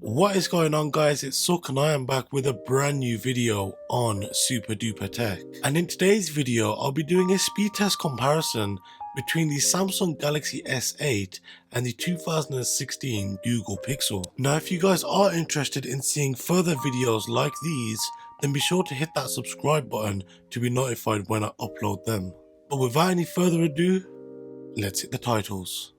What is going on, guys? It's Suk and I am back with a brand new video on Super Duper Tech. And in today's video I'll be doing a speed test comparison between the Samsung Galaxy S8 and the 2016 Google Pixel. Now if you guys are interested in seeing further videos like these, then be sure to hit that subscribe button to be notified when I upload them. But without any further ado, let's hit the titles.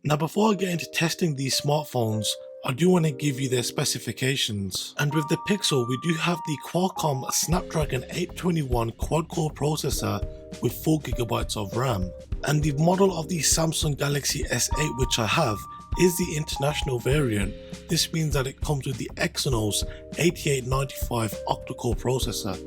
Now before I get into testing these smartphones, I do want to give you their specifications. And with the Pixel, we do have the Qualcomm Snapdragon 821 quad-core processor with 4GB of RAM. And the model of the Samsung Galaxy S8 which I have is the international variant. This means that it comes with the Exynos 8895 octa-core processor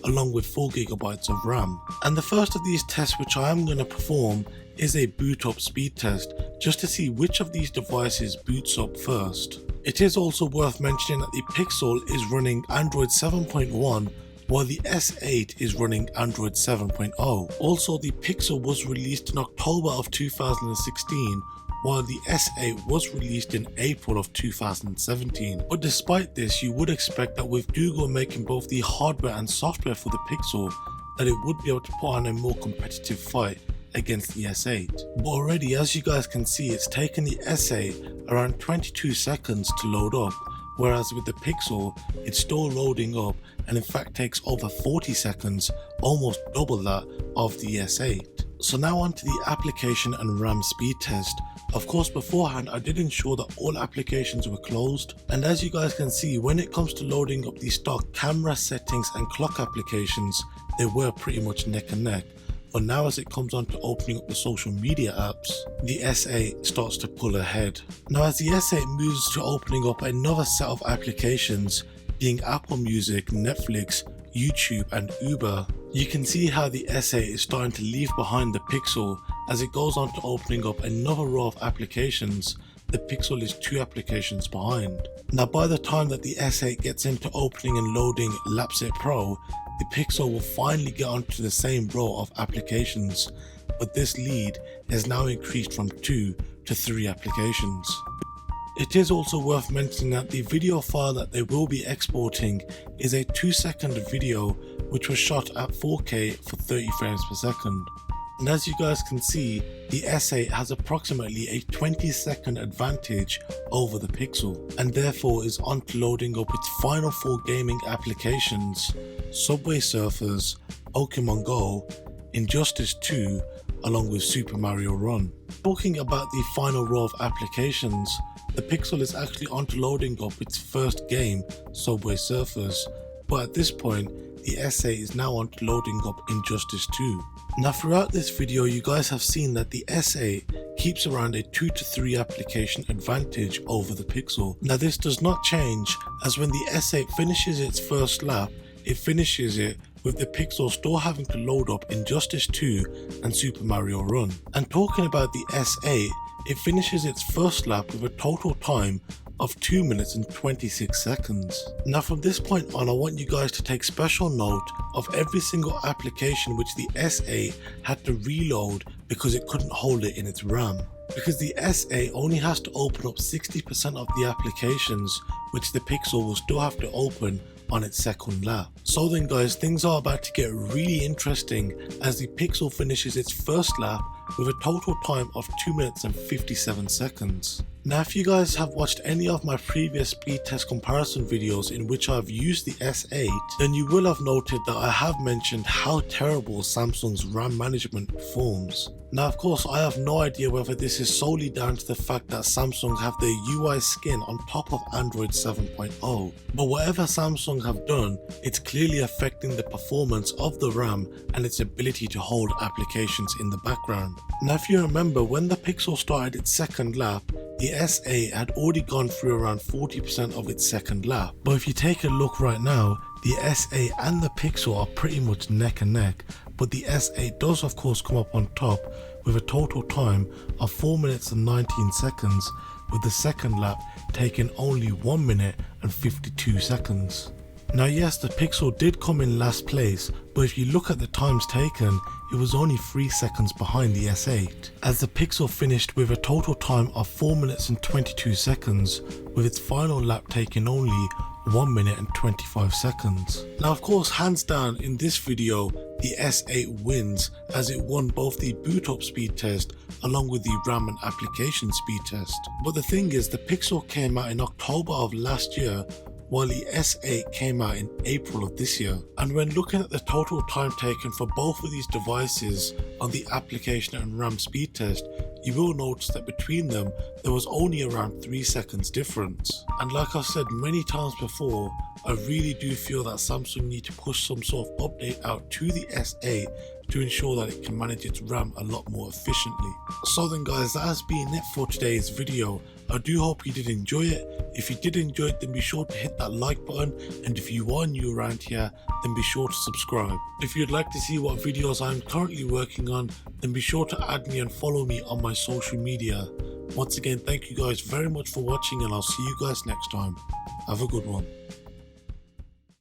along with 4GB of RAM. And the first of these tests which I am going to perform is a boot up speed test, just to see which of these devices boots up first. It is also worth mentioning that the Pixel is running Android 7.1 while the S8 is running Android 7.0. Also, the Pixel was released in October of 2016 while the S8 was released in April of 2017. But despite this, you would expect that with Google making both the hardware and software for the Pixel, that it would be able to put on a more competitive fight against the S8. But already, as you guys can see, it's taken the S8 around 22 seconds to load up, whereas with the Pixel it's still loading up and in fact takes over 40 seconds, almost double that of the S8. So now onto the application and RAM speed test. Of course, beforehand I did ensure that all applications were closed, and as you guys can see, when it comes to loading up the stock camera settings and clock applications, they were pretty much neck and neck. But now as it comes on to opening up the social media apps, the S8 starts to pull ahead. Now as the S8 moves to opening up another set of applications, being Apple Music, Netflix, YouTube and Uber, you can see how the S8 is starting to leave behind the Pixel as it goes on to opening up another row of applications. The Pixel is 2 applications behind. Now by the time that the S8 gets into opening and loading Lapset Pro, the Pixel will finally get onto the same row of applications, but this lead is now increased from 2 to 3 applications. It is also worth mentioning that the video file that they will be exporting is a 2-second video which was shot at 4K for 30 frames per second. And as you guys can see, the S8 has approximately a 20-second advantage over the Pixel, and therefore is on to loading up its final 4 gaming applications: Subway Surfers, Pokemon Go, Injustice 2, along with Super Mario Run. Talking about the final row of applications, the Pixel is actually on to loading up its first game, Subway Surfers, but at this point, the S8 is now on to loading up Injustice 2. Now throughout this video, you guys have seen that the S8 keeps around a 2 to 3 application advantage over the Pixel. Now this does not change, as when the S8 finishes its first lap, it finishes it with the Pixel still having to load up Injustice 2 and Super Mario Run. And talking about the S8, it finishes its first lap with a total time of 2 minutes and 26 seconds. Now from this point on, I want you guys to take special note of every single application which the S8 had to reload because it couldn't hold it in its RAM. Because the S8 only has to open up 60% of the applications which the Pixel will still have to open on its second lap. So then guys, things are about to get really interesting as the Pixel finishes its first lap with a total time of 2 minutes and 57 seconds. Now if you guys have watched any of my previous speed test comparison videos in which I've used the S8, then you will have noted that I have mentioned how terrible Samsung's RAM management performs. Now of course, I have no idea whether this is solely down to the fact that Samsung have their UI skin on top of Android 7.0, but whatever Samsung have done, it's clearly affecting the performance of the RAM and its ability to hold applications in the background. Now if you remember, when the Pixel started its second lap, the S8 had already gone through around 40% of its second lap. But if you take a look right now, the S8 and the Pixel are pretty much neck and neck, but the S8 does of course come up on top with a total time of 4 minutes and 19 seconds, with the second lap taking only 1 minute and 52 seconds. Now yes, the Pixel did come in last place, but if you look at the times taken, it was only 3 seconds behind the S8, as the Pixel finished with a total time of 4 minutes and 22 seconds, with its final lap taking only 1 minute and 25 seconds. Now of course, hands down in this video, the S8 wins, as it won both the boot up speed test along with the RAM and application speed test. But the thing is, the Pixel came out in October of last year, while the S8 came out in April of this year. And when looking at the total time taken for both of these devices on the application and RAM speed test, you will notice that between them there was only around 3 seconds difference. And like I've said many times before, I really do feel that Samsung need to push some sort of update out to the S8 to ensure that it can manage its RAM a lot more efficiently. So then guys, that has been it for today's video. I do hope you did enjoy it. If you did enjoy it, then be sure to hit that like button, and if you are new around here, then be sure to subscribe. If you'd like to see what videos I'm currently working on, then be sure to add me and follow me on my social media. Once again, thank you guys very much for watching, and I'll see you guys next time. Have a good one.